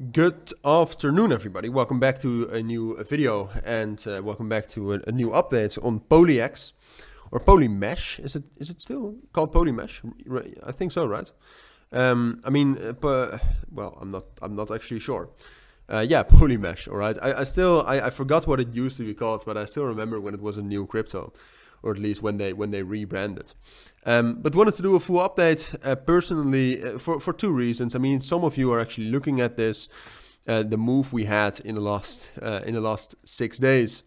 Good afternoon, everybody. Welcome back to a new video and welcome back to a new update on Polyx or Polymesh. Is it still called Polymesh? I think so, right? Well, I'm not actually sure. Yeah, Polymesh. All right. I forgot what it used to be called, but I still remember when it was a new crypto, or at least when they rebranded. But wanted to do a full update personally for two reasons. I mean, some of you are actually looking at this, the move we had in the last 6 days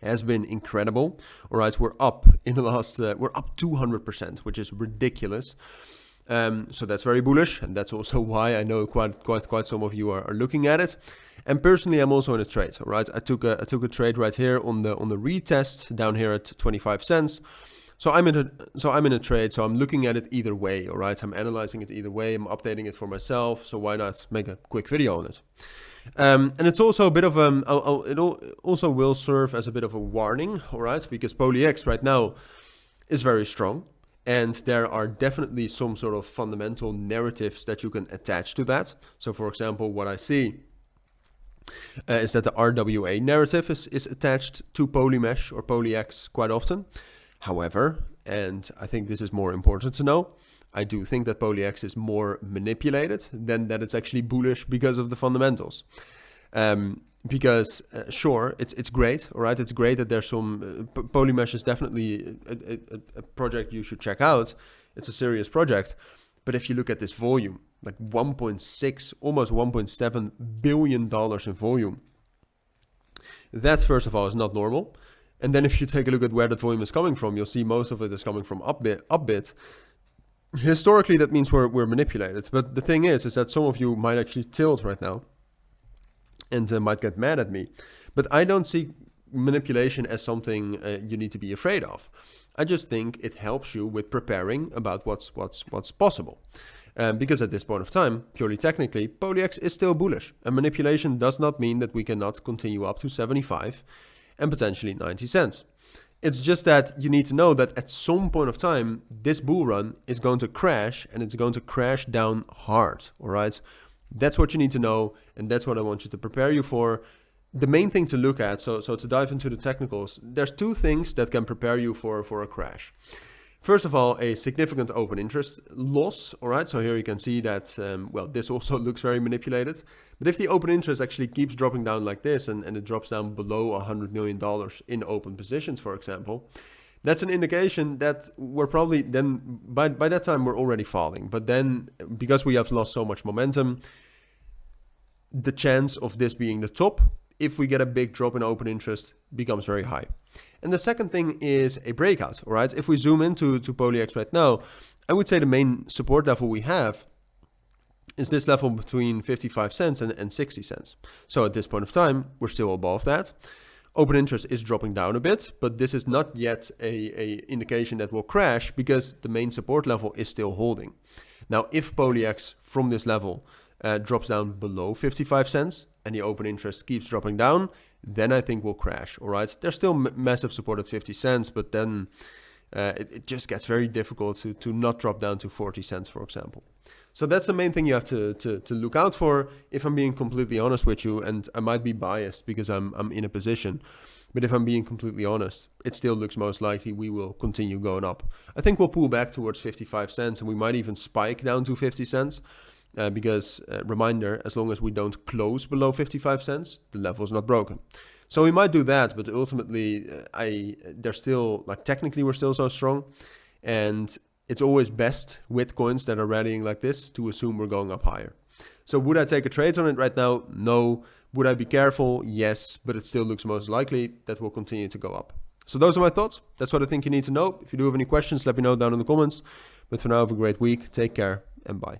has been incredible. All right, we're up in the last we're up 200%, which is ridiculous. So that's very bullish, and that's also why I know quite some of you are looking at it. And personally, I'm also in a trade. All right, I took a trade right here on the retest down here at 25 cents. So I'm in a trade. So I'm looking at it either way. All right, I'm analyzing it either way. I'm updating it for myself. So why not make a quick video on it? And it's also a bit of it also will serve as a bit of a warning. All right, because Polyx right now is very strong. And there are definitely some sort of fundamental narratives that you can attach to that. So for example, what I see is that the RWA narrative is attached to Polymesh or Polyx quite often. However, and I think this is more important to know, I do think that Polyx is more manipulated than that it's actually bullish because of the fundamentals. Because sure, it's great, all right? It's great that there's some, Polymesh is definitely a project you should check out. It's a serious project. But if you look at this volume, like 1.6, almost $1.7 billion in volume, that first of all is not normal. And then if you take a look at where that volume is coming from, you'll see most of it is coming from Upbit. Historically, that means we're manipulated. But the thing is that some of you might actually tilt right now and might get mad at me. But I don't see manipulation as something you need to be afraid of. I just think it helps you with preparing about what's possible. Because at this point of time, purely technically, Polyx is still bullish. And manipulation does not mean that we cannot continue up to 75 and potentially 90 cents. It's just that you need to know that at some point of time, this bull run is going to crash, and it's going to crash down hard, all right? That's what you need to know, and that's what I want you to prepare you for. The main thing to look at, so to dive into the technicals, there's two things that can prepare you for a crash. First of all, a significant open interest loss, all right? So here you can see that, well, this also looks very manipulated. But if the open interest actually keeps dropping down like this, and it drops down below $100 million in open positions, for example, that's an indication that we're probably then, by that time, we're already falling. But then, because we have lost so much momentum, the chance of this being the top, if we get a big drop in open interest, becomes very high. And the second thing is a breakout, all right? If we zoom into Polyx right now, I would say the main support level we have is this level between 55 cents and 60 cents. So at this point of time, we're still above that. Open interest is dropping down a bit, but this is not yet a indication that will crash because the main support level is still holding. Now, if Polyx from this level drops down below 55 cents and the open interest keeps dropping down, then I think we'll crash, all right? There's still massive support at 50 cents, but then it just gets very difficult to not drop down to 40 cents, for example. So that's the main thing you have to look out for, if I'm being completely honest with you, and I might be biased because I'm in a position, but if I'm being completely honest, it still looks most likely we will continue going up. I think we'll pull back towards 55 cents, and we might even spike down to 50 cents. Because, reminder, as long as we don't close below 55 cents, the level is not broken. So we might do that, but ultimately, they're still, like, technically we're still so strong. And it's always best with coins that are rallying like this to assume we're going up higher. So would I take a trade on it right now? No. Would I be careful? Yes, but it still looks most likely that will continue to go up. So those are my thoughts. That's what I think you need to know. If you do have any questions, let me know down in the comments. But for now, have a great week. Take care and bye.